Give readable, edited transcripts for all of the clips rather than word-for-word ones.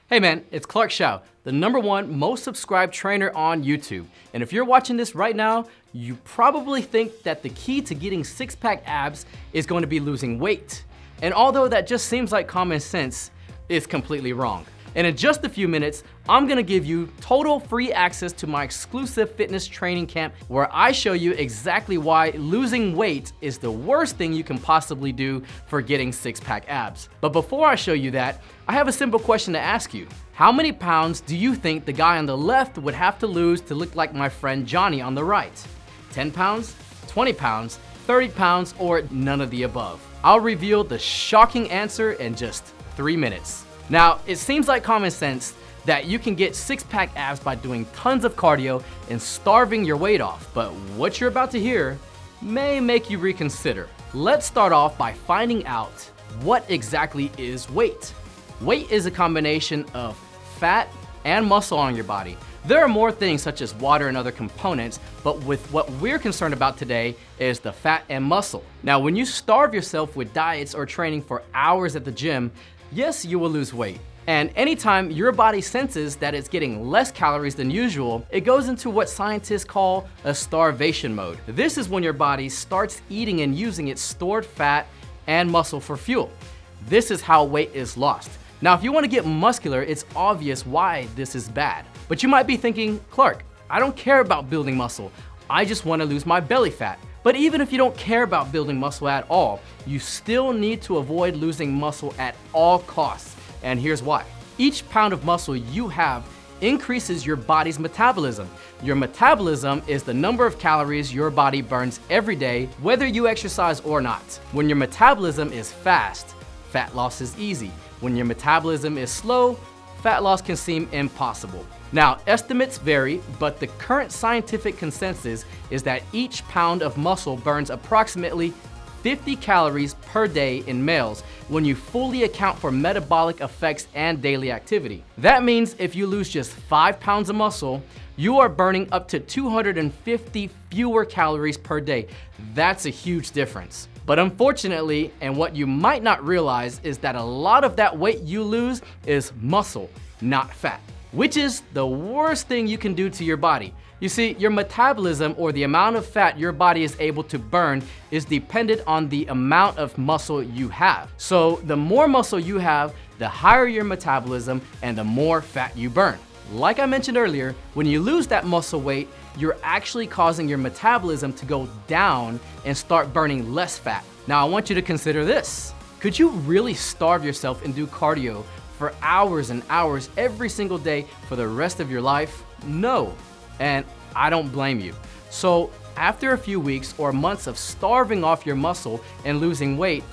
Hey man, it's Clark Shao, the #1 most subscribed trainer on YouTube. And if you're watching this right now, you probably think that the key to getting six-pack abs is going to be losing weight. And although that just seems like common sense, it's completely wrong. And in just a few minutes, I'm gonna give you total free access to my exclusive fitness training camp where I show you exactly why losing weight is the worst thing you can possibly do for getting six-pack abs. But before I show you that, I have a simple question to ask you. How many pounds do you think the guy on the left would have to lose to look like my friend Johnny on the right? 10 pounds, 20 pounds, 30 pounds, or none of the above? I'll reveal the shocking answer in just 3 minutes. Now, it seems like common sense that you can get six-pack abs by doing tons of cardio and starving your weight off, but what you're about to hear may make you reconsider. Let's start off by finding out what exactly is weight. Weight is a combination of fat and muscle on your body. There are more things such as water and other components, but with what we're concerned about today is the fat and muscle. Now, when you starve yourself with diets or training for hours at the gym, yes, you will lose weight. And anytime your body senses that it's getting less calories than usual, it goes into what scientists call a starvation mode. This is when your body starts eating and using its stored fat and muscle for fuel. This is how weight is lost. Now, if you want to get muscular, it's obvious why this is bad. But you might be thinking, Clark, I don't care about building muscle. I just want to lose my belly fat. But even if you don't care about building muscle at all, you still need to avoid losing muscle at all costs. And here's why. Each pound of muscle you have increases your body's metabolism. Your metabolism is the number of calories your body burns every day, whether you exercise or not. When your metabolism is fast, fat loss is easy. When your metabolism is slow, fat loss can seem impossible. Now, estimates vary, but the current scientific consensus is that each pound of muscle burns approximately 50 calories per day in males when you fully account for metabolic effects and daily activity. That means if you lose just 5 pounds of muscle, you are burning up to 250 fewer calories per day. That's a huge difference. But unfortunately, and what you might not realize is that a lot of that weight you lose is muscle, not fat, which is the worst thing you can do to your body. You see, your metabolism, or the amount of fat your body is able to burn, is dependent on the amount of muscle you have. So the more muscle you have, the higher your metabolism and the more fat you burn. Like I mentioned earlier, when you lose that muscle weight, you're actually causing your metabolism to go down and start burning less fat. Now, I want you to consider this. Could you really starve yourself and do cardio for hours and hours every single day for the rest of your life? No, and I don't blame you. So after a few weeks or months of starving off your muscle and losing weight,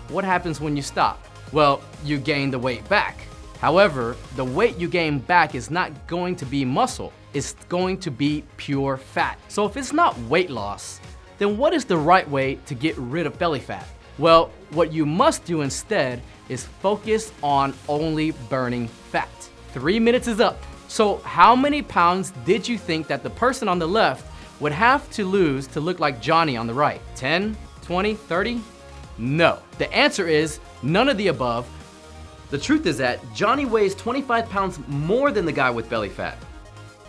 what happens when you stop? Well, you gain the weight back. However, the weight you gain back is not going to be muscle. It's going to be pure fat. So if it's not weight loss, then what is the right way to get rid of belly fat? Well, what you must do instead is focus on only burning fat. 3 minutes is up. So how many pounds did you think that the person on the left would have to lose to look like Johnny on the right? 10, 20, 30? No. The answer is none of the above. The truth is that Johnny weighs 25 pounds more than the guy with belly fat.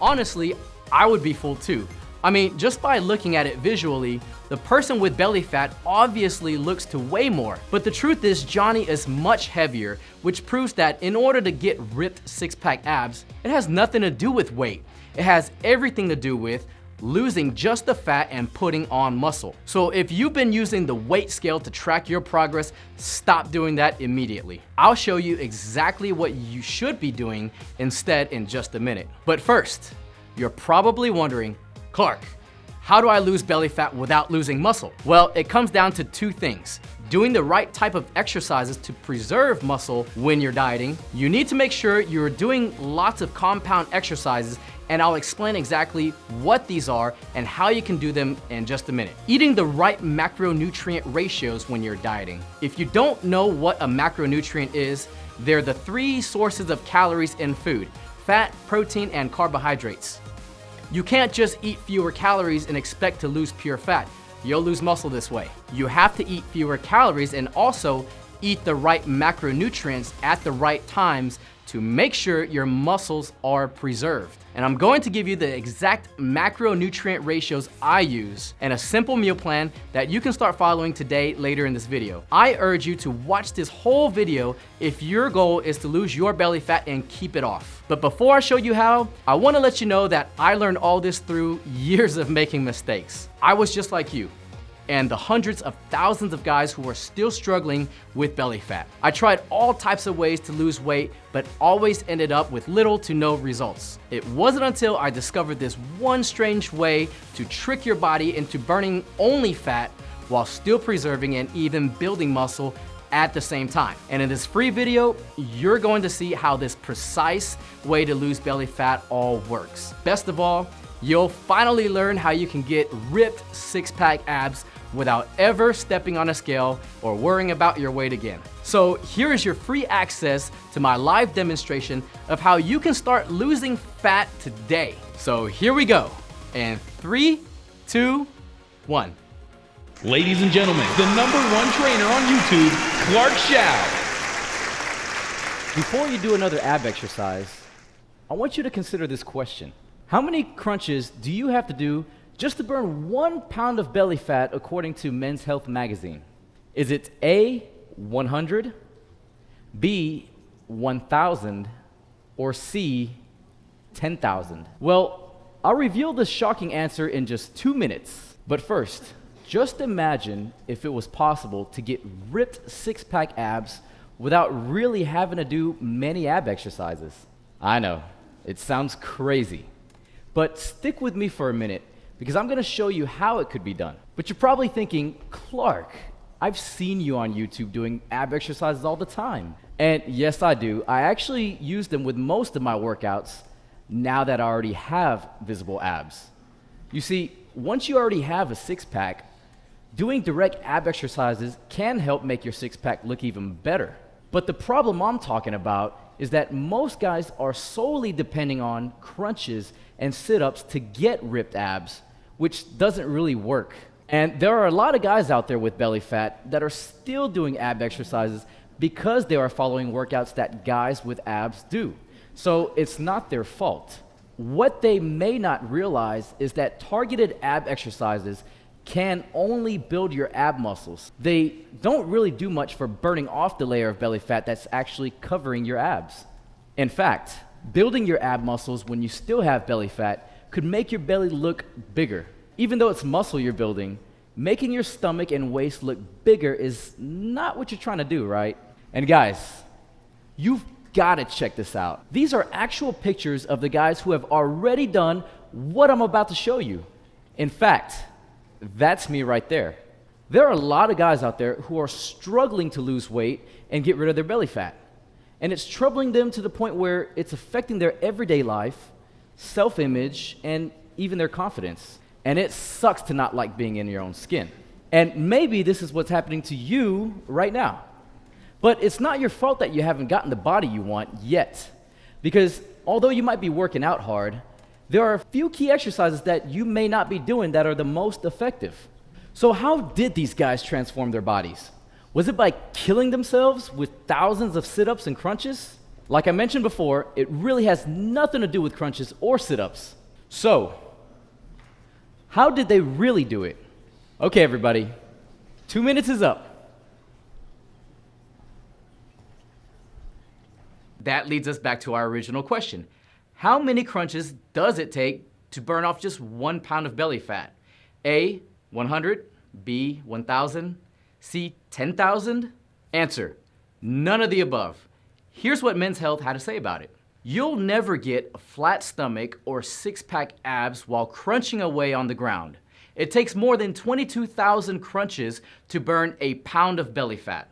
Honestly, I would be fooled too. I mean, just by looking at it visually, the person with belly fat obviously looks to weigh more. But the truth is Johnny is much heavier, which proves that in order to get ripped six-pack abs, it has nothing to do with weight. It has everything to do with losing just the fat and putting on muscle. So if you've been using the weight scale to track your progress, stop doing that immediately. I'll show you exactly what you should be doing instead in just a minute. But first, you're probably wondering, Clark, how do I lose belly fat without losing muscle? Well, it comes down to 2 things. Doing the right type of exercises to preserve muscle when you're dieting. You need to make sure you're doing lots of compound exercises, and I'll explain exactly what these are and how you can do them in just a minute. Eating the right macronutrient ratios when you're dieting. If you don't know what a macronutrient is, they're the 3 sources of calories in food: fat, protein, and carbohydrates. You can't just eat fewer calories and expect to lose pure fat. You'll lose muscle this way. You have to eat fewer calories and also eat the right macronutrients at the right times to make sure your muscles are preserved. And I'm going to give you the exact macronutrient ratios I use and a simple meal plan that you can start following today later in this video. I urge you to watch this whole video if your goal is to lose your belly fat and keep it off. But before I show you how, I want to let you know that I learned all this through years of making mistakes. I was just like you and the hundreds of thousands of guys who are still struggling with belly fat. I tried all types of ways to lose weight, but always ended up with little to no results. It wasn't until I discovered this one strange way to trick your body into burning only fat while still preserving and even building muscle at the same time. And in this free video, you're going to see how this precise way to lose belly fat all works. Best of all, you'll finally learn how you can get ripped six-pack abs without ever stepping on a scale or worrying about your weight again. So here is your free access to my live demonstration of how you can start losing fat today. So here we go. And 3, 2, 1. Ladies and gentlemen, the #1 trainer on YouTube, Clark Shao. Before you do another ab exercise, I want you to consider this question. How many crunches do you have to do just to burn 1 pound of belly fat according to Men's Health magazine? Is it A, 100, B, 1,000, or C, 10,000? Well, I'll reveal the shocking answer in just 2 minutes. But first, just imagine if it was possible to get ripped six-pack abs without really having to do many ab exercises. I know, it sounds crazy. But stick with me for a minute, because I'm gonna show you how it could be done. But you're probably thinking, Clark, I've seen you on YouTube doing ab exercises all the time. And yes, I do. I actually use them with most of my workouts now that I already have visible abs. You see, once you already have a six-pack, doing direct ab exercises can help make your six-pack look even better. But the problem I'm talking about is that most guys are solely depending on crunches and sit-ups to get ripped abs, which doesn't really work. And there are a lot of guys out there with belly fat that are still doing ab exercises because they are following workouts that guys with abs do. So it's not their fault. What they may not realize is that targeted ab exercises can only build your ab muscles. They don't really do much for burning off the layer of belly fat that's actually covering your abs. In fact, building your ab muscles when you still have belly fat could make your belly look bigger. Even though it's muscle you're building, making your stomach and waist look bigger is not what you're trying to do, right? And guys, you've gotta check this out. These are actual pictures of the guys who have already done what I'm about to show you. In fact, that's me right there. There are a lot of guys out there who are struggling to lose weight and get rid of their belly fat. And it's troubling them to the point where it's affecting their everyday life, self-image, and even their confidence. And it sucks to not like being in your own skin. And maybe this is what's happening to you right now. But it's not your fault that you haven't gotten the body you want yet. Because although you might be working out hard, there are a few key exercises that you may not be doing that are the most effective. So how did these guys transform their bodies? Was it by killing themselves with thousands of sit-ups and crunches? Like I mentioned before, it really has nothing to do with crunches or sit-ups. So, how did they really do it? Okay, everybody, 2 minutes is up. That leads us back to our original question. How many crunches does it take to burn off just 1 pound of belly fat? A, 100, B, 1,000, C, 10,000? Answer, none of the above. Here's what Men's Health had to say about it. You'll never get a flat stomach or six-pack abs while crunching away on the ground. It takes more than 22,000 crunches to burn a pound of belly fat.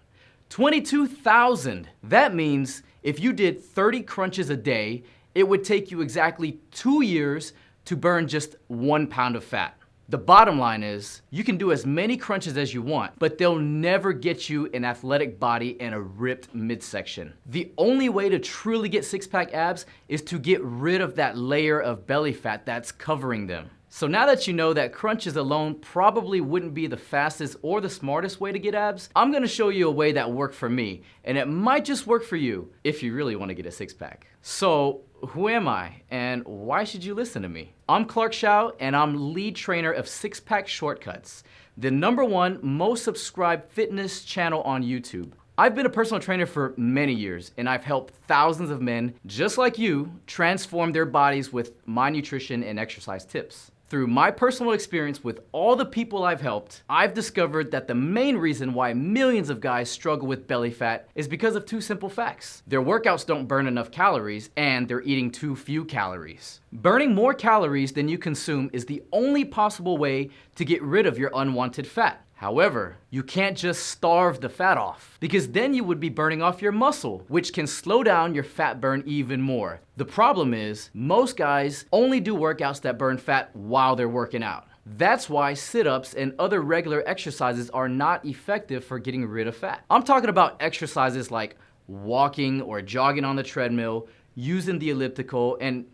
22,000! That means if you did 30 crunches a day, it would take you exactly 2 years to burn just 1 pound of fat. The bottom line is, you can do as many crunches as you want, but they'll never get you an athletic body and a ripped midsection. The only way to truly get six-pack abs is to get rid of that layer of belly fat that's covering them. So now that you know that crunches alone probably wouldn't be the fastest or the smartest way to get abs, I'm gonna show you a way that worked for me, and it might just work for you if you really wanna get a six pack. So, who am I, and why should you listen to me? I'm Clark Shao, and I'm lead trainer of Six Pack Shortcuts, the #1 most subscribed fitness channel on YouTube. I've been a personal trainer for many years, and I've helped thousands of men, just like you, transform their bodies with my nutrition and exercise tips. Through my personal experience with all the people I've helped, I've discovered that the main reason why millions of guys struggle with belly fat is because of two simple facts. Their workouts don't burn enough calories, and they're eating too few calories. Burning more calories than you consume is the only possible way to get rid of your unwanted fat. However, you can't just starve the fat off, because then you would be burning off your muscle, which can slow down your fat burn even more. The problem is, most guys only do workouts that burn fat while they're working out. That's why sit-ups and other regular exercises are not effective for getting rid of fat. I'm talking about exercises like walking or jogging on the treadmill, using the elliptical, and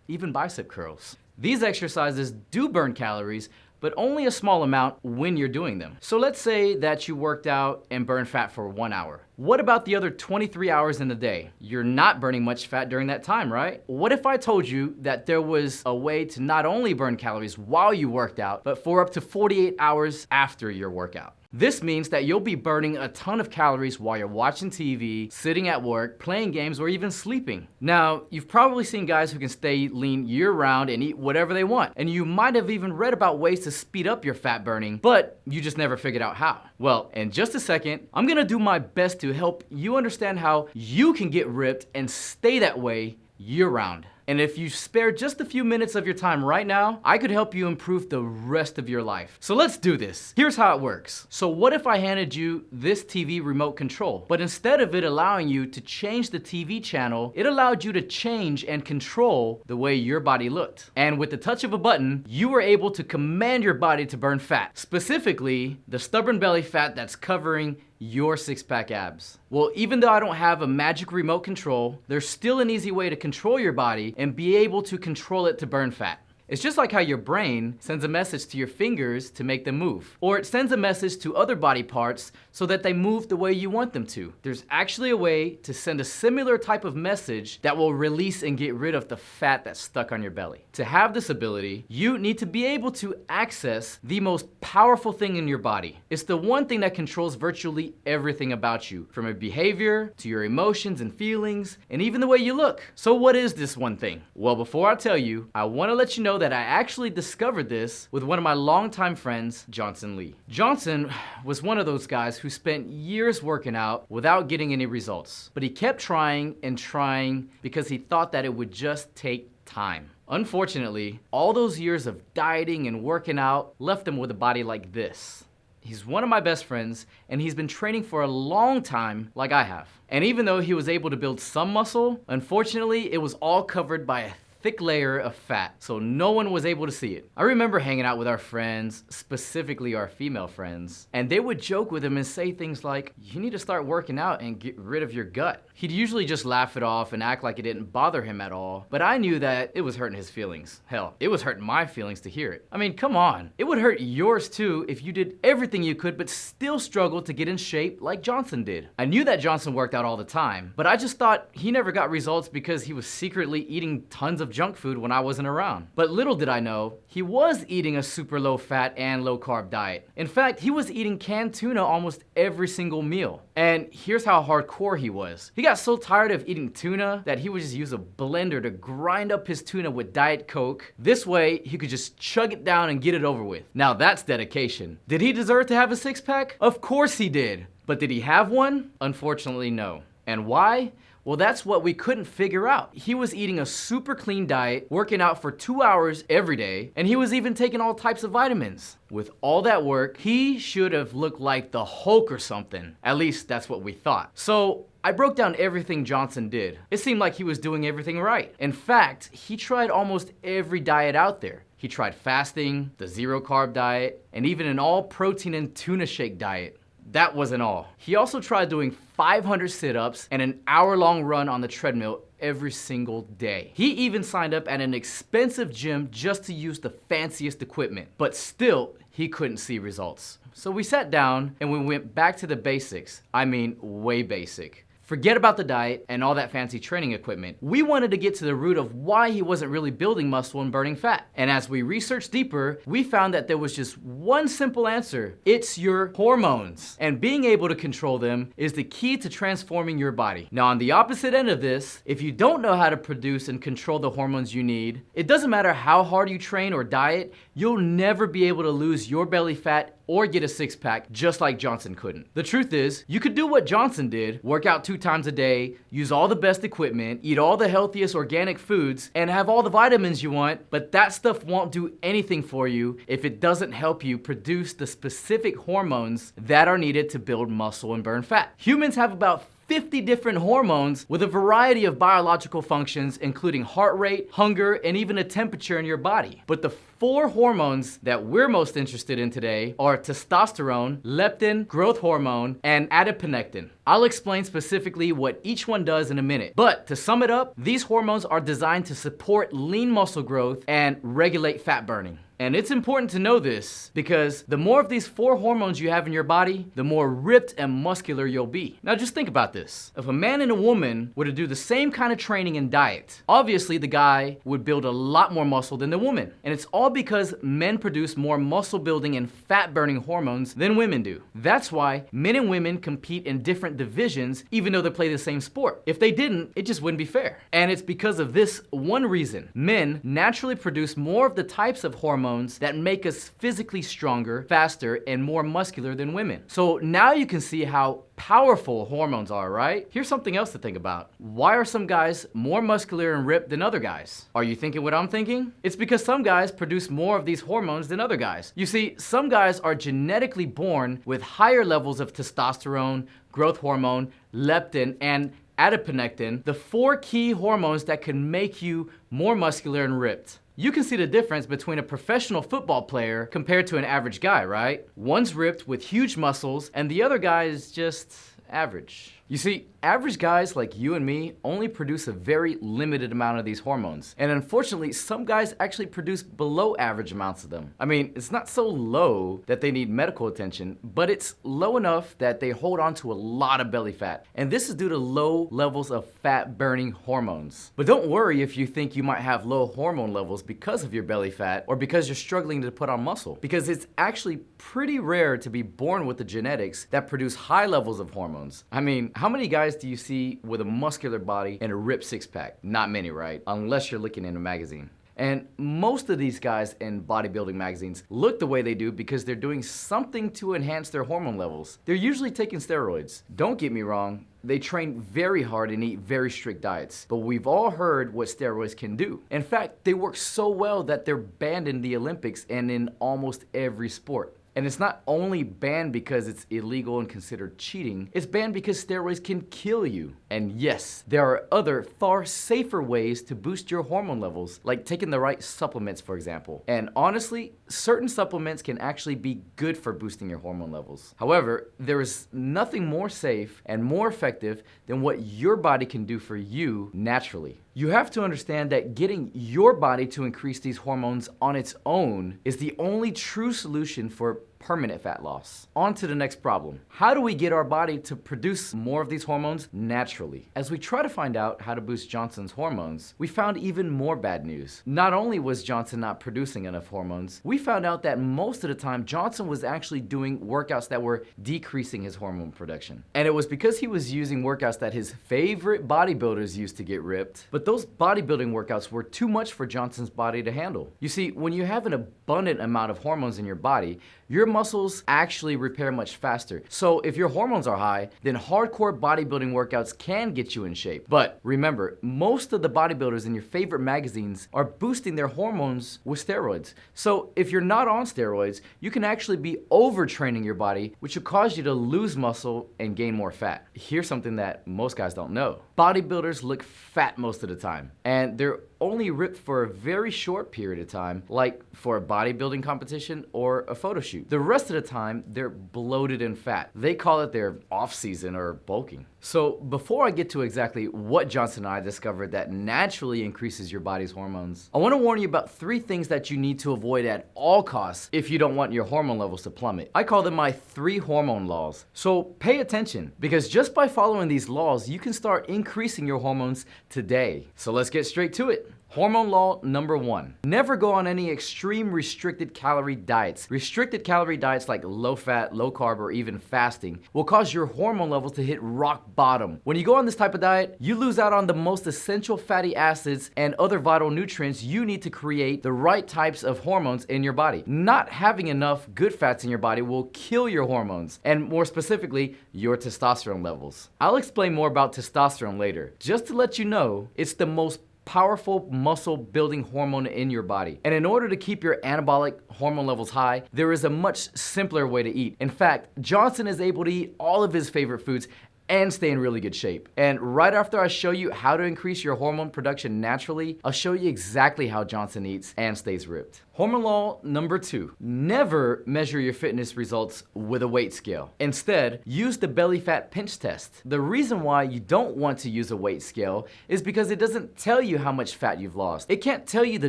even bicep curls. These exercises do burn calories, but only a small amount when you're doing them. So let's say that you worked out and burned fat for 1 hour. What about the other 23 hours in the day? You're not burning much fat during that time, right? What if I told you that there was a way to not only burn calories while you worked out, but for up to 48 hours after your workout? This means that you'll be burning a ton of calories while you're watching TV, sitting at work, playing games, or even sleeping. Now, you've probably seen guys who can stay lean year-round and eat whatever they want, and you might have even read about ways to speed up your fat burning, but you just never figured out how. Well, in just a second, I'm gonna do my best to help you understand how you can get ripped and stay that way year-round. And if you spare just a few minutes of your time right now, I could help you improve the rest of your life. So let's do this. Here's how it works. So what if I handed you this TV remote control, but instead of it allowing you to change the TV channel, it allowed you to change and control the way your body looked. And with the touch of a button, you were able to command your body to burn fat, specifically the stubborn belly fat that's covering your six-pack abs. Well, even though I don't have a magic remote control, there's still an easy way to control your body and be able to control it to burn fat. It's just like how your brain sends a message to your fingers to make them move, or it sends a message to other body parts so that they move the way you want them to. There's actually a way to send a similar type of message that will release and get rid of the fat that's stuck on your belly. To have this ability, you need to be able to access the most powerful thing in your body. It's the one thing that controls virtually everything about you, from your behavior to your emotions and feelings, and even the way you look. So what is this one thing? Well, before I tell you, I want to let you know that I actually discovered this with one of my longtime friends, Johnson Lee. Johnson was one of those guys who spent years working out without getting any results, but he kept trying and trying because he thought that it would just take time. Unfortunately, all those years of dieting and working out left him with a body like this. He's one of my best friends, and he's been training for a long time like I have. And even though he was able to build some muscle, unfortunately, it was all covered by a thick layer of fat, so no one was able to see it. I remember hanging out with our friends, specifically our female friends, and they would joke with him and say things like, "You need to start working out and get rid of your gut." He'd usually just laugh it off and act like it didn't bother him at all, but I knew that it was hurting his feelings. Hell, it was hurting my feelings to hear it. I mean, come on. It would hurt yours too if you did everything you could but still struggled to get in shape like Johnson did. I knew that Johnson worked out all the time, but I just thought he never got results because he was secretly eating tons of junk food when I wasn't around. But little did I know, he was eating a super low fat and low carb diet. In fact, he was eating canned tuna almost every single meal. And here's how hardcore he was. He got so tired of eating tuna that he would just use a blender to grind up his tuna with Diet Coke. This way, he could just chug it down and get it over with. Now that's dedication. Did he deserve to have a six-pack? Of course he did. But did he have one? Unfortunately, no. And why? Well, that's what we couldn't figure out. He was eating a super clean diet, working out for 2 hours every day, and he was even taking all types of vitamins. With all that work, he should have looked like the Hulk or something. At least that's what we thought. So I broke down everything Johnson did. It seemed like he was doing everything right. In fact, he tried almost every diet out there. He tried fasting, the zero carb diet, and even an all protein and tuna shake diet. That wasn't all. He also tried doing 500 sit-ups and an hour-long run on the treadmill every single day. He even signed up at an expensive gym just to use the fanciest equipment, but still, he couldn't see results. So we sat down and we went back to the basics. I mean, way basic. Forget about the diet and all that fancy training equipment. We wanted to get to the root of why he wasn't really building muscle and burning fat. And as we researched deeper, we found that there was just one simple answer. It's your hormones. And being able to control them is the key to transforming your body. Now, on the opposite end of this, if you don't know how to produce and control the hormones you need, it doesn't matter how hard you train or diet, you'll never be able to lose your belly fat or get a six-pack just like Johnson couldn't. The truth is, you could do what Johnson did, work out 2 times a day, use all the best equipment, eat all the healthiest organic foods, and have all the vitamins you want, but that stuff won't do anything for you if it doesn't help you produce the specific hormones that are needed to build muscle and burn fat. Humans have about 50 different hormones with a variety of biological functions, including heart rate, hunger, and even a temperature in your body. But the 4 hormones that we're most interested in today are testosterone, leptin, growth hormone, and adiponectin. I'll explain specifically what each one does in a minute. But to sum it up, these hormones are designed to support lean muscle growth and regulate fat burning. And it's important to know this because the more of these 4 hormones you have in your body, the more ripped and muscular you'll be. Now just think about this. If a man and a woman were to do the same kind of training and diet, obviously the guy would build a lot more muscle than the woman. And it's all because men produce more muscle building and fat burning hormones than women do. That's why men and women compete in different divisions even though they play the same sport. If they didn't, it just wouldn't be fair. And it's because of this one reason. Men naturally produce more of the types of hormones that make us physically stronger, faster, and more muscular than women. So now you can see how powerful hormones are, right? Here's something else to think about. Why are some guys more muscular and ripped than other guys? Are you thinking what I'm thinking? It's because some guys produce more of these hormones than other guys. You see, some guys are genetically born with higher levels of testosterone, growth hormone, leptin, and adiponectin, the 4 key hormones that can make you more muscular and ripped. You can see the difference between a professional football player compared to an average guy, right? One's ripped with huge muscles and the other guy is just average. You see, average guys like you and me only produce a very limited amount of these hormones. And unfortunately, some guys actually produce below average amounts of them. I mean, it's not so low that they need medical attention, but it's low enough that they hold on to a lot of belly fat. And this is due to low levels of fat burning hormones. But don't worry if you think you might have low hormone levels because of your belly fat or because you're struggling to put on muscle, because it's actually pretty rare to be born with the genetics that produce high levels of hormones. I mean, how many guys do you see with a muscular body and a ripped 6-pack? Not many, right? Unless you're looking in a magazine. And most of these guys in bodybuilding magazines look the way they do because they're doing something to enhance their hormone levels. They're usually taking steroids. Don't get me wrong, they train very hard and eat very strict diets. But we've all heard what steroids can do. In fact, they work so well that they're banned in the Olympics and in almost every sport. And it's not only banned because it's illegal and considered cheating, it's banned because steroids can kill you. And yes, there are other far safer ways to boost your hormone levels, like taking the right supplements, for example. And honestly, certain supplements can actually be good for boosting your hormone levels. However, there is nothing more safe and more effective than what your body can do for you naturally. You have to understand that getting your body to increase these hormones on its own is the only true solution for permanent fat loss. On to the next problem. How do we get our body to produce more of these hormones naturally? As we try to find out how to boost Johnson's hormones, we found even more bad news. Not only was Johnson not producing enough hormones, we found out that most of the time Johnson was actually doing workouts that were decreasing his hormone production. And it was because he was using workouts that his favorite bodybuilders used to get ripped, but those bodybuilding workouts were too much for Johnson's body to handle. You see, when you have an abundant amount of hormones in your body, your muscles actually repair much faster. So if your hormones are high, then hardcore bodybuilding workouts can get you in shape. But remember, most of the bodybuilders in your favorite magazines are boosting their hormones with steroids. So if you're not on steroids, you can actually be overtraining your body, which will cause you to lose muscle and gain more fat. Here's something that most guys don't know. bodybuilders look fat most of the time, and they're only ripped for a very short period of time, like for a bodybuilding competition or a photo shoot. The rest of the time, they're bloated and fat. They call it their off-season or bulking. So before I get to exactly what Johnson and I discovered that naturally increases your body's hormones, I want to warn you about 3 things that you need to avoid at all costs if you don't want your hormone levels to plummet. I call them my 3 hormone laws. So pay attention, because just by following these laws, you can start increasing your hormones today. So let's get straight to it. Hormone law number 1. Never go on any extreme restricted calorie diets. Restricted calorie diets like low fat, low carb, or even fasting will cause your hormone levels to hit rock bottom. When you go on this type of diet, you lose out on the most essential fatty acids and other vital nutrients you need to create the right types of hormones in your body. Not having enough good fats in your body will kill your hormones, and more specifically, your testosterone levels. I'll explain more about testosterone later. Just to let you know, it's the most powerful muscle building hormone in your body. And in order to keep your anabolic hormone levels high, there is a much simpler way to eat. In fact, Johnson is able to eat all of his favorite foods and stay in really good shape. And right after I show you how to increase your hormone production naturally, I'll show you exactly how Johnson eats and stays ripped. Hormone law number 2. Never measure your fitness results with a weight scale. Instead, use the belly fat pinch test. The reason why you don't want to use a weight scale is because it doesn't tell you how much fat you've lost. It can't tell you the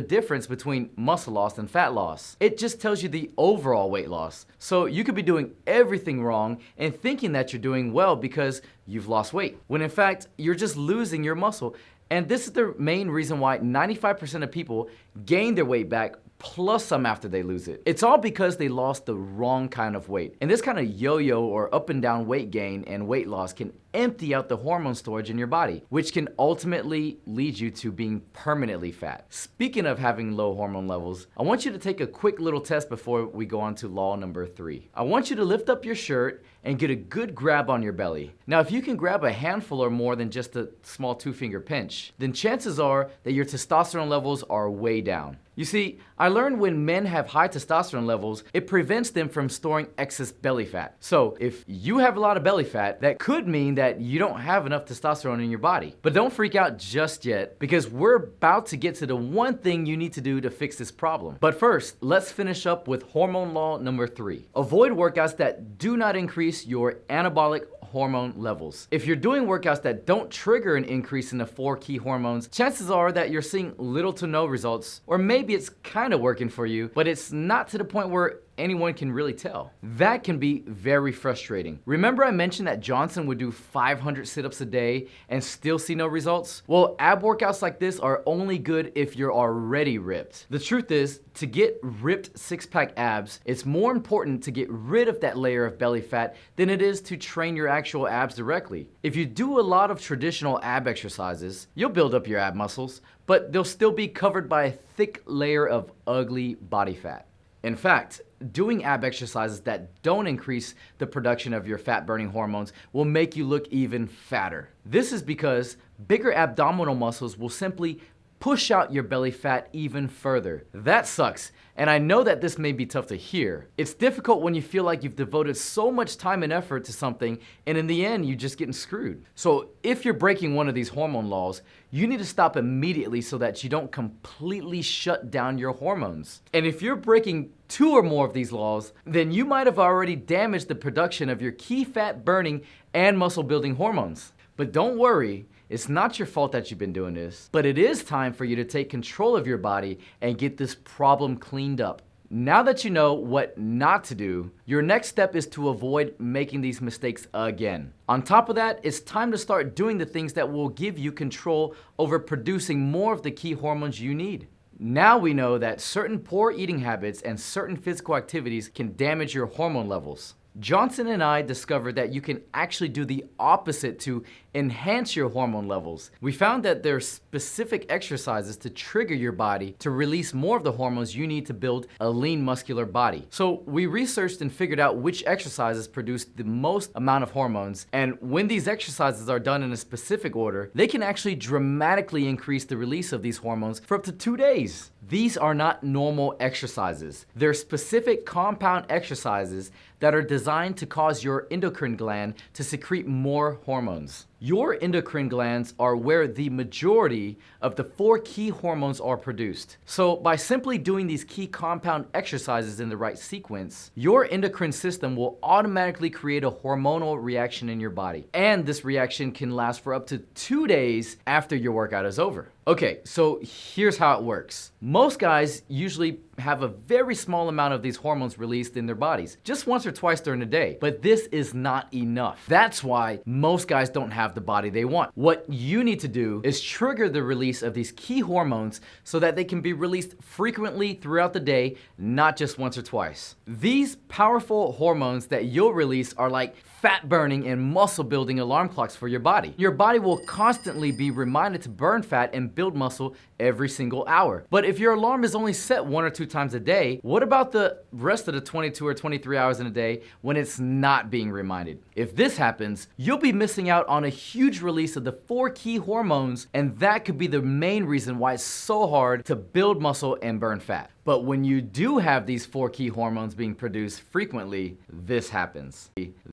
difference between muscle loss and fat loss. It just tells you the overall weight loss. So you could be doing everything wrong and thinking that you're doing well because you've lost weight, when in fact, you're just losing your muscle. And this is the main reason why 95% of people gain their weight back plus some after they lose it. It's all because they lost the wrong kind of weight. And this kind of yo-yo or up and down weight gain and weight loss can empty out the hormone storage in your body, which can ultimately lead you to being permanently fat. Speaking of having low hormone levels, I want you to take a quick little test before we go on to law number 3. I want you to lift up your shirt and get a good grab on your belly. Now, if you can grab a handful or more than just a small 2-finger pinch, then chances are that your testosterone levels are way down. You see, I learned when men have high testosterone levels, it prevents them from storing excess belly fat. So if you have a lot of belly fat, that could mean that you don't have enough testosterone in your body. But don't freak out just yet, because we're about to get to the one thing you need to do to fix this problem. But first, let's finish up with hormone law number 3. Avoid workouts that do not increase your anabolic hormone levels. If you're doing workouts that don't trigger an increase in the 4 key hormones, chances are that you're seeing little to no results, or maybe it's kind of working for you, but it's not to the point where anyone can really tell. That can be very frustrating. Remember I mentioned that Johnson would do 500 sit-ups a day and still see no results? Well, ab workouts like this are only good if you're already ripped. The truth is, to get ripped six-pack abs, it's more important to get rid of that layer of belly fat than it is to train your actual abs directly. If you do a lot of traditional ab exercises, you'll build up your ab muscles, but they'll still be covered by a thick layer of ugly body fat. In fact, doing ab exercises that don't increase the production of your fat-burning hormones will make you look even fatter. This is because bigger abdominal muscles will simply push out your belly fat even further. That sucks, and I know that this may be tough to hear. It's difficult when you feel like you've devoted so much time and effort to something, and in the end, you're just getting screwed. So if you're breaking one of these hormone laws, you need to stop immediately so that you don't completely shut down your hormones. And if you're breaking 2 or more of these laws, then you might have already damaged the production of your key fat-burning and muscle-building hormones. But don't worry, it's not your fault that you've been doing this, but it is time for you to take control of your body and get this problem cleaned up. Now that you know what not to do, your next step is to avoid making these mistakes again. On top of that, it's time to start doing the things that will give you control over producing more of the key hormones you need. Now we know that certain poor eating habits and certain physical activities can damage your hormone levels. Johnson and I discovered that you can actually do the opposite to enhance your hormone levels. We found that there are specific exercises to trigger your body to release more of the hormones you need to build a lean muscular body. So we researched and figured out which exercises produce the most amount of hormones, and when these exercises are done in a specific order, they can actually dramatically increase the release of these hormones for up to 2 days. These are not normal exercises. They're specific compound exercises that are designed to cause your endocrine gland to secrete more hormones. Your endocrine glands are where the majority of the 4 key hormones are produced. So by simply doing these key compound exercises in the right sequence, your endocrine system will automatically create a hormonal reaction in your body. And this reaction can last for up to 2 days after your workout is over. Okay, so here's how it works. Most guys usually have a very small amount of these hormones released in their bodies, just once or twice during the day. But this is not enough. That's why most guys don't have the body they want. What you need to do is trigger the release of these key hormones so that they can be released frequently throughout the day, not just once or twice. These powerful hormones that you'll release are like fat burning and muscle building alarm clocks for your body. Your body will constantly be reminded to burn fat and build muscle every single hour. But if your alarm is only set 1 or 2 times a day, what about the rest of the 22 or 23 hours in a day when it's not being reminded? If this happens, you'll be missing out on a huge release of the 4 key hormones, and that could be the main reason why it's so hard to build muscle and burn fat. But when you do have these 4 key hormones being produced frequently, this happens.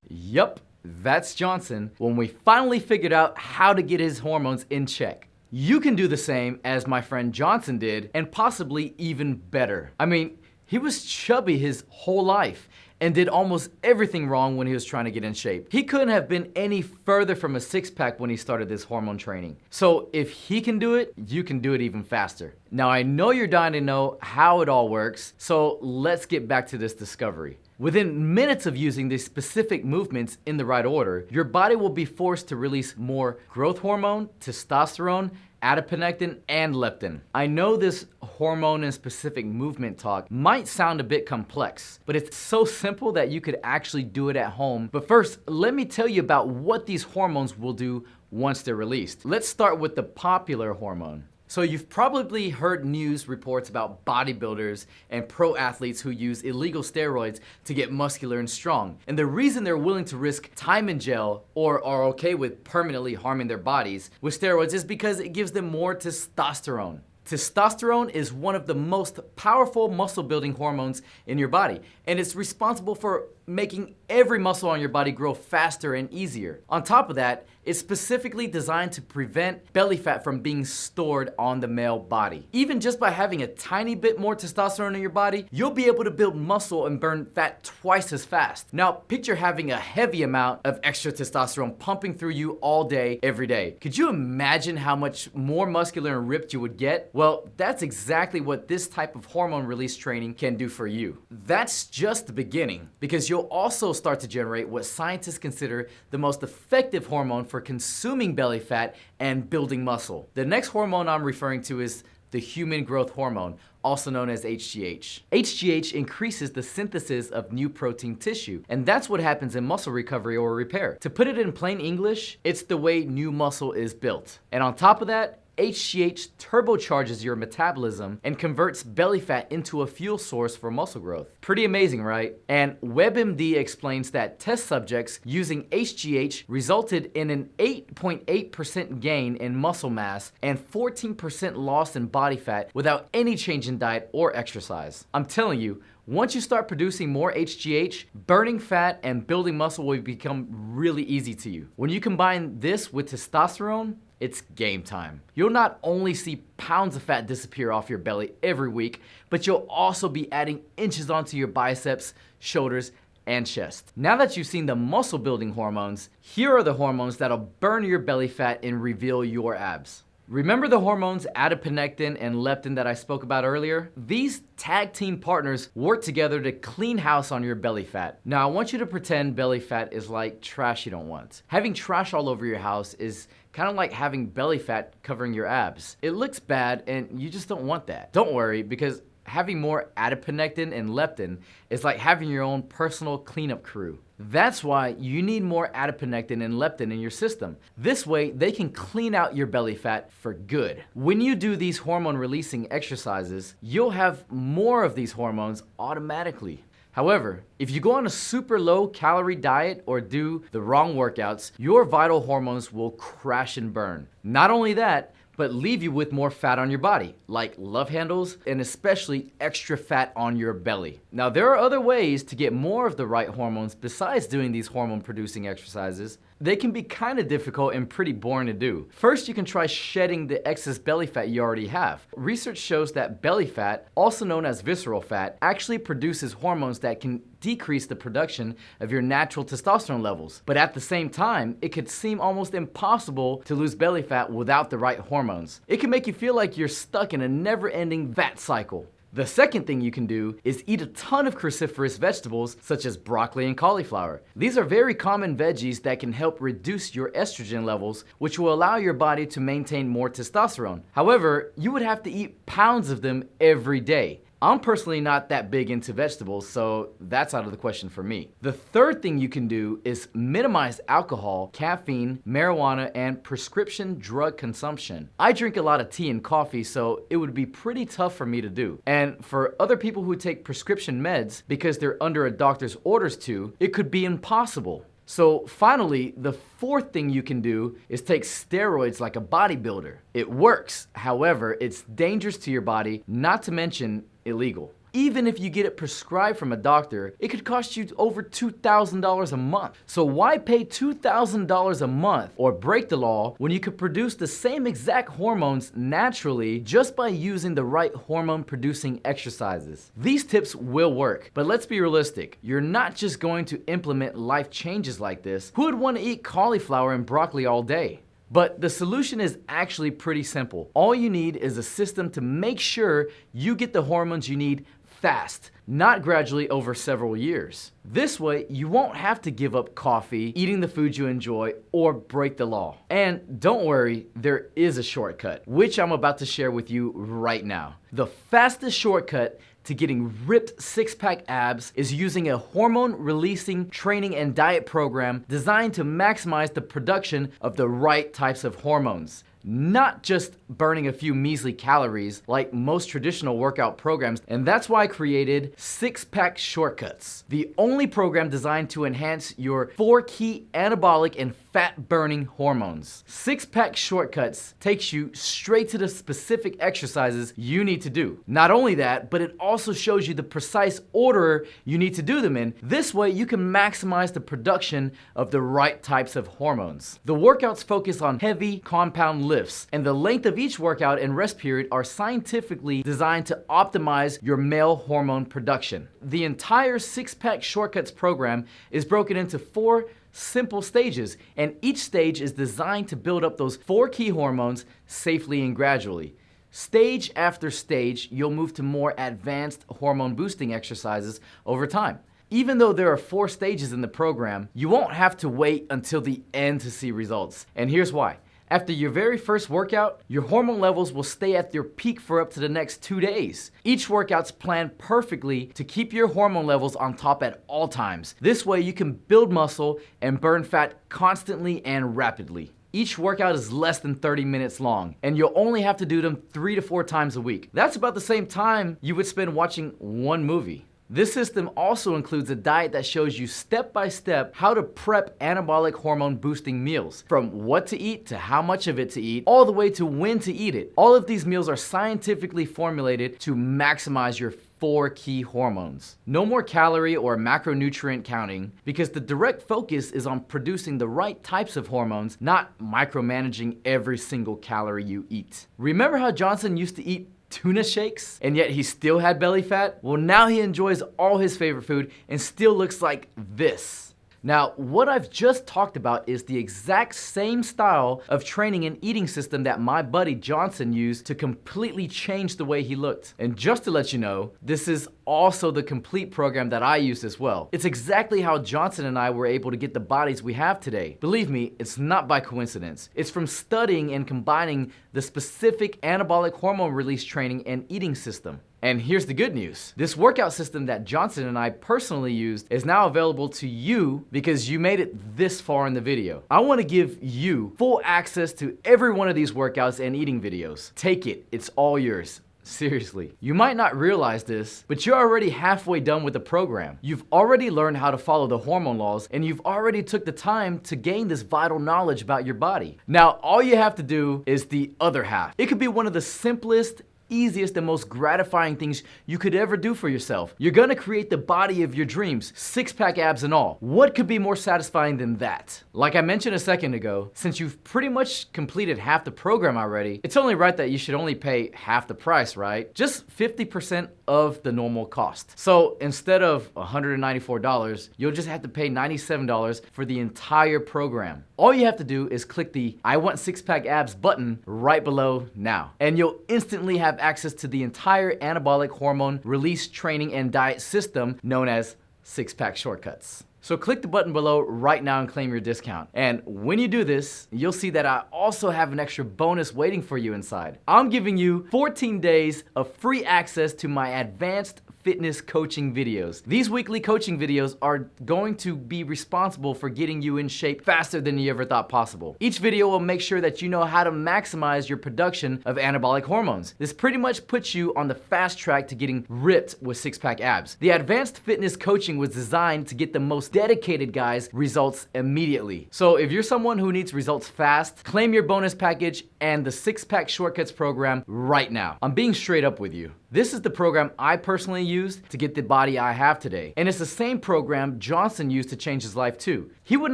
Yup, that's Johnson when we finally figured out how to get his hormones in check. You can do the same as my friend Johnson did, and possibly even better. I mean, he was chubby his whole life and did almost everything wrong when he was trying to get in shape. He couldn't have been any further from a six-pack when he started this hormone training. So if he can do it, you can do it even faster. Now I know you're dying to know how it all works, so let's get back to this discovery. Within minutes of using these specific movements in the right order, your body will be forced to release more growth hormone, testosterone, adiponectin, and leptin. I know this hormone and specific movement talk might sound a bit complex, but it's so simple that you could actually do it at home. But first, let me tell you about what these hormones will do once they're released. Let's start with the popular hormone. So you've probably heard news reports about bodybuilders and pro athletes who use illegal steroids to get muscular and strong. And the reason they're willing to risk time in jail or are okay with permanently harming their bodies with steroids is because it gives them more testosterone. Testosterone is one of the most powerful muscle building hormones in your body, and it's responsible for making every muscle on your body grow faster and easier. On top of that, it's specifically designed to prevent belly fat from being stored on the male body. Even just by having a tiny bit more testosterone in your body, you'll be able to build muscle and burn fat twice as fast. Now, picture having a heavy amount of extra testosterone pumping through you all day, every day. Could you imagine how much more muscular and ripped you would get? Well, that's exactly what this type of hormone release training can do for you. That's just the beginning, because you'll also start to generate what scientists consider the most effective hormone for consuming belly fat and building muscle. The next hormone I'm referring to is the human growth hormone, also known as HGH. HGH increases the synthesis of new protein tissue, and that's what happens in muscle recovery or repair. To put it in plain English, it's the way new muscle is built. And on top of that, HGH turbocharges your metabolism and converts belly fat into a fuel source for muscle growth. Pretty amazing, right? And WebMD explains that test subjects using HGH resulted in an 8.8% gain in muscle mass and 14% loss in body fat without any change in diet or exercise. I'm telling you, once you start producing more HGH, burning fat and building muscle will become really easy to you. When you combine this with testosterone, it's game time. You'll not only see pounds of fat disappear off your belly every week, but you'll also be adding inches onto your biceps, shoulders, and chest. Now that you've seen the muscle building hormones, here are the hormones that'll burn your belly fat and reveal your abs. Remember the hormones adiponectin and leptin that I spoke about earlier? These tag team partners work together to clean house on your belly fat. Now I want you to pretend belly fat is like trash you don't want. Having trash all over your house is kind of like having belly fat covering your abs. It looks bad and you just don't want that. Don't worry, because having more adiponectin and leptin is like having your own personal cleanup crew. That's why you need more adiponectin and leptin in your system. This way, they can clean out your belly fat for good. When you do these hormone releasing exercises, you'll have more of these hormones automatically. However, if you go on a super low calorie diet or do the wrong workouts, your vital hormones will crash and burn. Not only that, but leave you with more fat on your body, like love handles and especially extra fat on your belly. Now, there are other ways to get more of the right hormones besides doing these hormone-producing exercises. They can be kind of difficult and pretty boring to do. First, you can try shedding the excess belly fat you already have. Research shows that belly fat, also known as visceral fat, actually produces hormones that can decrease the production of your natural testosterone levels. But at the same time, it could seem almost impossible to lose belly fat without the right hormones. It can make you feel like you're stuck in a never-ending fat cycle. The second thing you can do is eat a ton of cruciferous vegetables such as broccoli and cauliflower. These are very common veggies that can help reduce your estrogen levels, which will allow your body to maintain more testosterone. However, you would have to eat pounds of them every day. I'm personally not that big into vegetables, so that's out of the question for me. The third thing you can do is minimize alcohol, caffeine, marijuana, and prescription drug consumption. I drink a lot of tea and coffee, so it would be pretty tough for me to do. And for other people who take prescription meds because they're under a doctor's orders to, it could be impossible. So finally, the fourth thing you can do is take steroids like a bodybuilder. It works, however, it's dangerous to your body, not to mention illegal. Even if you get it prescribed from a doctor, it could cost you over $2,000 a month. So why pay $2,000 a month or break the law when you could produce the same exact hormones naturally just by using the right hormone producing exercises? These tips will work, but let's be realistic. You're not just going to implement life changes like this. Who would want to eat cauliflower and broccoli all day? But the solution is actually pretty simple. All you need is a system to make sure you get the hormones you need fast, not gradually over several years. This way, you won't have to give up coffee, eating the food you enjoy, or break the law. And don't worry, there is a shortcut, which I'm about to share with you right now. The fastest shortcut to getting ripped six-pack abs is using a hormone-releasing training and diet program designed to maximize the production of the right types of hormones. Not just burning a few measly calories like most traditional workout programs, and that's why I created Six-Pack Shortcuts, the only program designed to enhance your 4 key anabolic and fat-burning hormones. Six-Pack Shortcuts takes you straight to the specific exercises you need to do. Not only that, but it also shows you the precise order you need to do them in. This way, you can maximize the production of the right types of hormones. The workouts focus on heavy compound lifts, and the length of each workout and rest period are scientifically designed to optimize your male hormone production. The entire Six-Pack Shortcuts program is broken into 4 simple stages, and each stage is designed to build up those 4 key hormones safely and gradually. Stage after stage, you'll move to more advanced hormone boosting exercises over time. Even though there are 4 stages in the program, you won't have to wait until the end to see results. And here's why. After your very first workout, your hormone levels will stay at their peak for up to the next 2 days. Each workout's planned perfectly to keep your hormone levels on top at all times. This way you can build muscle and burn fat constantly and rapidly. Each workout is less than 30 minutes long, and you'll only have to do them 3 to 4 times a week. That's about the same time you would spend watching one movie. This system also includes a diet that shows you step by step how to prep anabolic hormone boosting meals, from what to eat to how much of it to eat, all the way to when to eat it. All of these meals are scientifically formulated to maximize your 4 key hormones. No more calorie or macronutrient counting, because the direct focus is on producing the right types of hormones, not micromanaging every single calorie you eat. Remember how Johnson used to eat tuna shakes, and yet he still had belly fat? Well, now he enjoys all his favorite food and still looks like this. Now, what I've just talked about is the exact same style of training and eating system that my buddy Johnson used to completely change the way he looked. And just to let you know, this is also the complete program that I used as well. It's exactly how Johnson and I were able to get the bodies we have today. Believe me, it's not by coincidence. It's from studying and combining the specific anabolic hormone release training and eating system. And here's the good news. This workout system that Johnson and I personally used is now available to you because you made it this far in the video. I want to give you full access to every one of these workouts and eating videos. Take it, it's all yours. Seriously, you might not realize this, but you're already halfway done with the program. You've already learned how to follow the hormone laws, and you've already took the time to gain this vital knowledge about your body. Now, all you have to do is the other half. It could be one of the simplest, easiest and most gratifying things you could ever do for yourself. You're gonna create the body of your dreams, six-pack abs and all. What could be more satisfying than that? Like I mentioned a second ago, since you've pretty much completed half the program already, it's only right that you should only pay half the price, right? Just 50% of the normal cost. So instead of $194, you'll just have to pay $97 for the entire program. All you have to do is click the I want six-pack abs button right below now, and you'll instantly have access to the entire anabolic hormone release training and diet system known as Six-Pack Shortcuts. So click the button below right now and claim your discount. And when you do this, you'll see that I also have an extra bonus waiting for you inside. I'm giving you 14 days of free access to my advanced fitness coaching videos. These weekly coaching videos are going to be responsible for getting you in shape faster than you ever thought possible. Each video will make sure that you know how to maximize your production of anabolic hormones. This pretty much puts you on the fast track to getting ripped with six-pack abs. The advanced fitness coaching was designed to get the most dedicated guys results immediately. So if you're someone who needs results fast, claim your bonus package and the Six-Pack Shortcuts program right now. I'm being straight up with you. This is the program I personally used to get the body I have today. And it's the same program Johnson used to change his life too. He would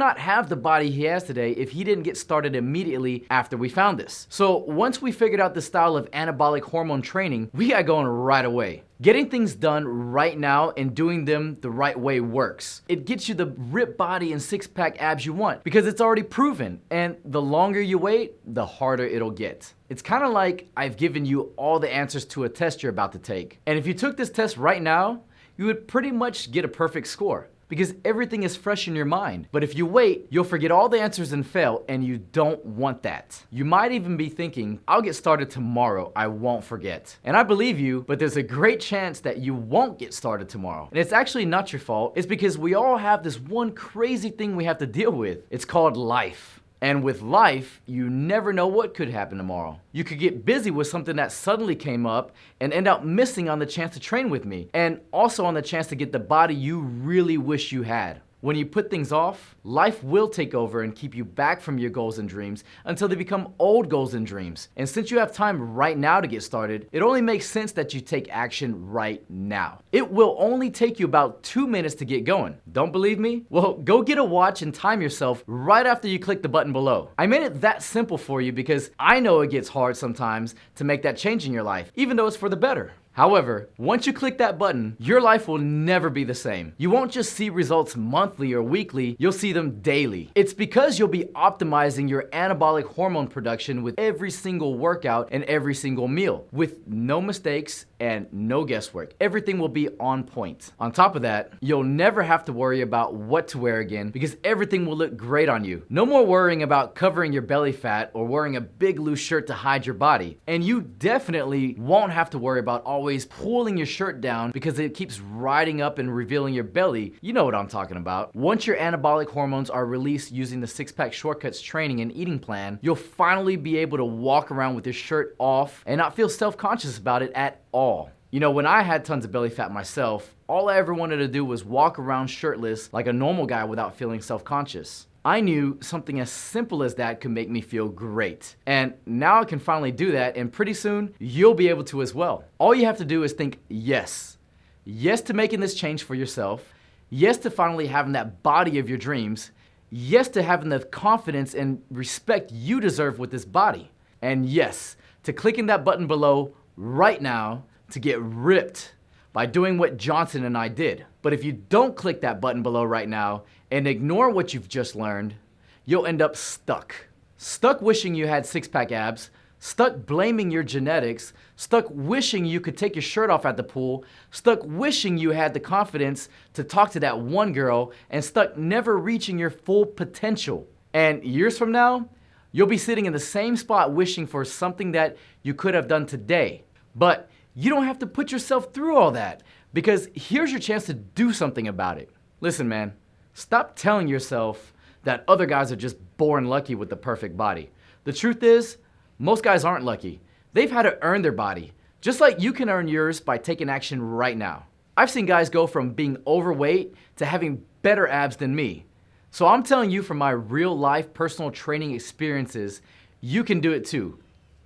not have the body he has today if he didn't get started immediately after we found this. So once we figured out the style of anabolic hormone training, we got going right away. Getting things done right now and doing them the right way works. It gets you the ripped body and six-pack abs you want because it's already proven, and the longer you wait, the harder it'll get. It's kind of like I've given you all the answers to a test you're about to take. And if you took this test right now, you would pretty much get a perfect score, because everything is fresh in your mind. But if you wait, you'll forget all the answers and fail, and you don't want that. You might even be thinking, I'll get started tomorrow, I won't forget. And I believe you, but there's a great chance that you won't get started tomorrow. And it's actually not your fault, it's because we all have this one crazy thing we have to deal with. It's called life. And with life, you never know what could happen tomorrow. You could get busy with something that suddenly came up and end up missing on the chance to train with me, and also on the chance to get the body you really wish you had. When you put things off, life will take over and keep you back from your goals and dreams until they become old goals and dreams. And since you have time right now to get started, it only makes sense that you take action right now. It will only take you about 2 minutes to get going. Don't believe me? Well, go get a watch and time yourself right after you click the button below. I made it that simple for you because I know it gets hard sometimes to make that change in your life, even though it's for the better. However, once you click that button, your life will never be the same. You won't just see results monthly or weekly, you'll see them daily. It's because you'll be optimizing your anabolic hormone production with every single workout and every single meal, with no mistakes and no guesswork. Everything will be on point. On top of that, you'll never have to worry about what to wear again because everything will look great on you. No more worrying about covering your belly fat or wearing a big loose shirt to hide your body. And you definitely won't have to worry about always pulling your shirt down because it keeps riding up and revealing your belly. You know what I'm talking about. Once your anabolic hormones are released using the Six-Pack Shortcuts training and eating plan, you'll finally be able to walk around with your shirt off and not feel self-conscious about it at all. You know, when I had tons of belly fat myself, all I ever wanted to do was walk around shirtless like a normal guy without feeling self-conscious. I knew something as simple as that could make me feel great. And now I can finally do that, and pretty soon you'll be able to as well. All you have to do is think yes. Yes to making this change for yourself. Yes to finally having that body of your dreams. Yes to having the confidence and respect you deserve with this body. And yes to clicking that button below right now to get ripped by doing what Johnson and I did. But if you don't click that button below right now and ignore what you've just learned, you'll end up stuck. Stuck wishing you had six-pack abs, stuck blaming your genetics, stuck wishing you could take your shirt off at the pool, stuck wishing you had the confidence to talk to that one girl, and stuck never reaching your full potential. And years from now, you'll be sitting in the same spot wishing for something that you could have done today. But you don't have to put yourself through all that, because here's your chance to do something about it. Listen, man, stop telling yourself that other guys are just born lucky with the perfect body. The truth is, most guys aren't lucky. They've had to earn their body, Just like you can earn yours by taking action right now. I've seen guys go from being overweight to having better abs than me. So I'm telling you from my real life personal training experiences, you can do it too,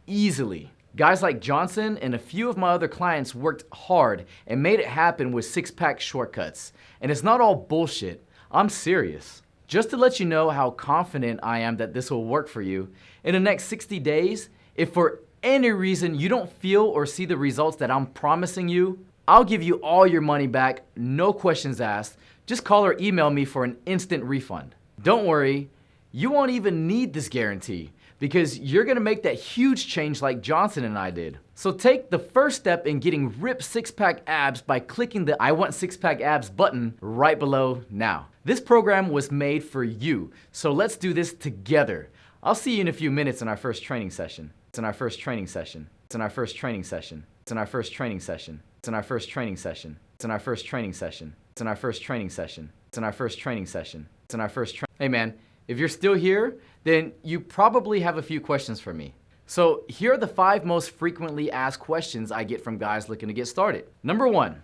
easily. Guys like Johnson and a few of my other clients worked hard and made it happen with six-pack shortcuts. And it's not all bullshit, I'm serious. Just to let you know how confident I am that this will work for you, in the next 60 days, if for any reason you don't feel or see the results that I'm promising you, I'll give you all your money back, no questions asked. Just call or email me for an instant refund. Don't worry, you won't even need this guarantee because you're gonna make that huge change like Johnson and I did. So take the first step in getting ripped six-pack abs by clicking the I Want Six-Pack Abs button right below now. This program was made for you, so let's do this together. I'll see you in a few minutes in our first training session. It's in our first training session. It's in our first training session. It's in our first training session. It's in our first training session. It's in our first training session. It's in our first training session. It's in our first training session. It's in our first Hey man, if you're still here, then you probably have a few questions for me. So here are the 5 most frequently asked questions I get from guys looking to get started. Number 1,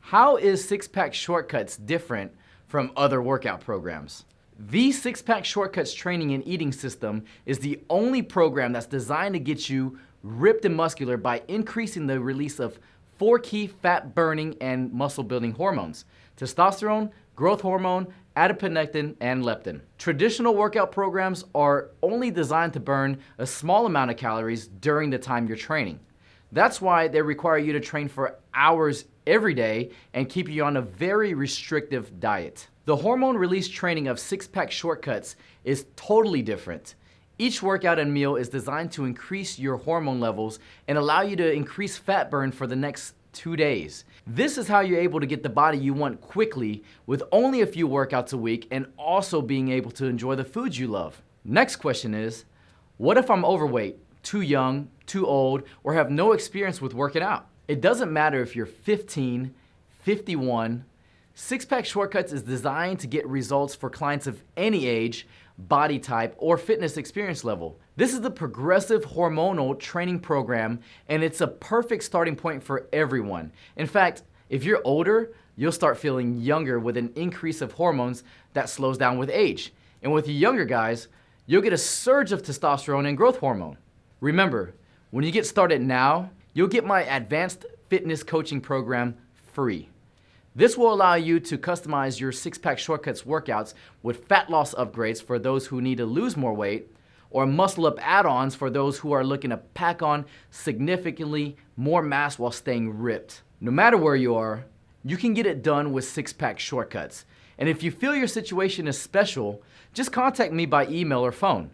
how is six-pack shortcuts different from other workout programs? The six-pack shortcuts training and eating system is the only program that's designed to get you ripped and muscular by increasing the release of 4 key fat-burning and muscle-building hormones: testosterone, growth hormone, adiponectin, and leptin. Traditional workout programs are only designed to burn a small amount of calories during the time you're training. That's why they require you to train for hours every day and keep you on a very restrictive diet. The hormone release training of six-pack shortcuts is totally different. Each workout and meal is designed to increase your hormone levels and allow you to increase fat burn for the next 2 days. This is how you're able to get the body you want quickly with only a few workouts a week and also being able to enjoy the foods you love. Next question is, what if I'm overweight, too young, too old, or have no experience with working out? It doesn't matter if you're 15, 51, Six-Pack Shortcuts is designed to get results for clients of any age, body type, or fitness experience level. This is the progressive hormonal training program, and it's a perfect starting point for everyone. In fact, if you're older, you'll start feeling younger with an increase of hormones that slows down with age. And with the younger guys, you'll get a surge of testosterone and growth hormone. Remember, when you get started now, you'll get my advanced fitness coaching program free. This will allow you to customize your Six-Pack Shortcuts workouts with fat loss upgrades for those who need to lose more weight, or muscle up add-ons for those who are looking to pack on significantly more mass while staying ripped. No matter where you are, you can get it done with Six-Pack Shortcuts. And if you feel your situation is special, just contact me by email or phone,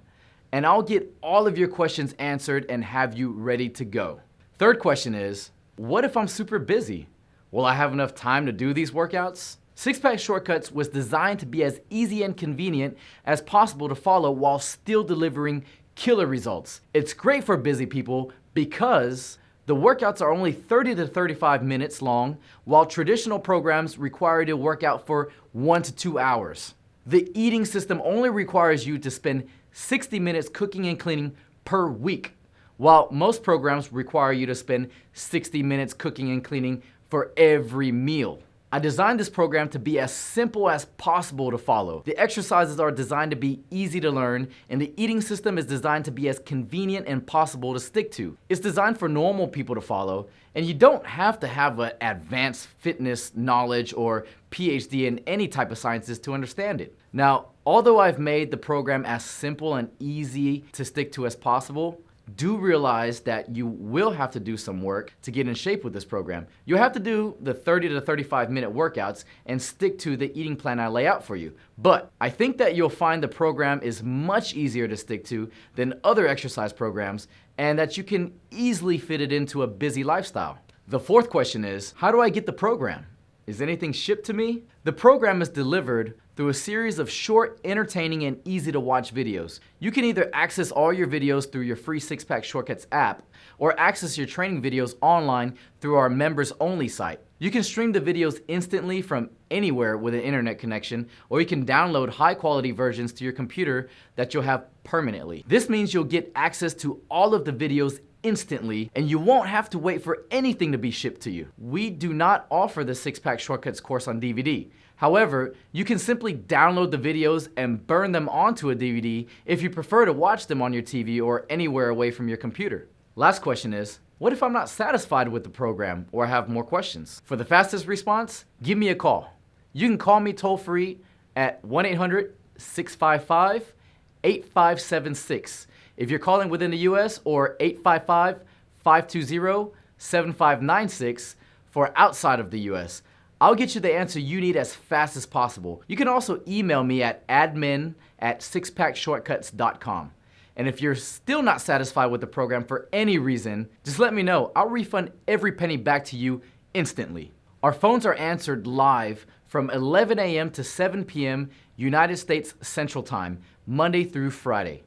and I'll get all of your questions answered and have you ready to go. Third question is, what if I'm super busy? Will I have enough time to do these workouts? Six-Pack Shortcuts was designed to be as easy and convenient as possible to follow while still delivering killer results. It's great for busy people because the workouts are only 30 to 35 minutes long, while traditional programs require you to work out for 1 to 2 hours. The eating system only requires you to spend 60 minutes cooking and cleaning per week, while most programs require you to spend 60 minutes cooking and cleaning for every meal. I designed this program to be as simple as possible to follow. The exercises are designed to be easy to learn, and the eating system is designed to be as convenient and possible to stick to. It's designed for normal people to follow, and you don't have to have an advanced fitness knowledge or PhD in any type of sciences to understand it. Now, although I've made the program as simple and easy to stick to as possible, do realize that you will have to do some work to get in shape with this program. You'll have to do the 30 to 35 minute workouts and stick to the eating plan I lay out for you. But I think that you'll find the program is much easier to stick to than other exercise programs, and that you can easily fit it into a busy lifestyle. The fourth question is, how do I get the program? Is anything shipped to me? The program is delivered through a series of short, entertaining, and easy to watch videos. You can either access all your videos through your free Six-Pack Shortcuts app, or access your training videos online through our members only site. You can stream the videos instantly from anywhere with an internet connection, or you can download high quality versions to your computer that you'll have permanently. This means you'll get access to all of the videos instantly, and you won't have to wait for anything to be shipped to you. We do not offer the Six-Pack Shortcuts course on DVD. However, you can simply download the videos and burn them onto a DVD if you prefer to watch them on your TV or anywhere away from your computer. Last question is, what if I'm not satisfied with the program or have more questions? For the fastest response, give me a call. You can call me toll-free at 1-800-655-8576 if you're calling within the US, or 855-520-7596 for outside of the US. I'll get you the answer you need as fast as possible. You can also email me at admin@SixPackShortcuts.com. And if you're still not satisfied with the program for any reason, just let me know. I'll refund every penny back to you instantly. Our phones are answered live from 11 a.m. to 7 p.m. United States Central Time, Monday through Friday.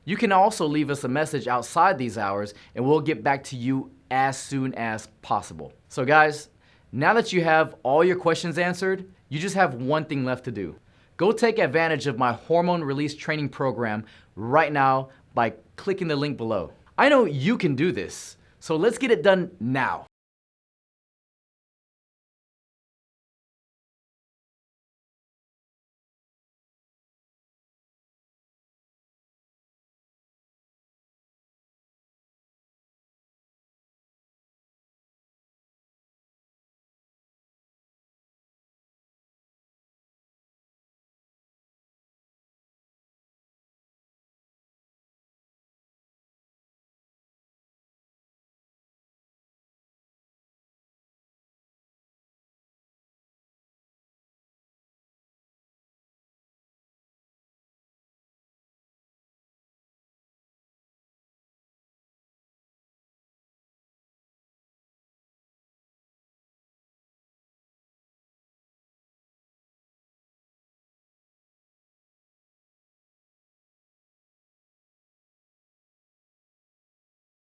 You can also leave us a message outside these hours and we'll get back to you as soon as possible. So guys, now that you have all your questions answered, you just have one thing left to do. Go take advantage of my hormone release training program right now by clicking the link below. I know you can do this, so let's get it done now.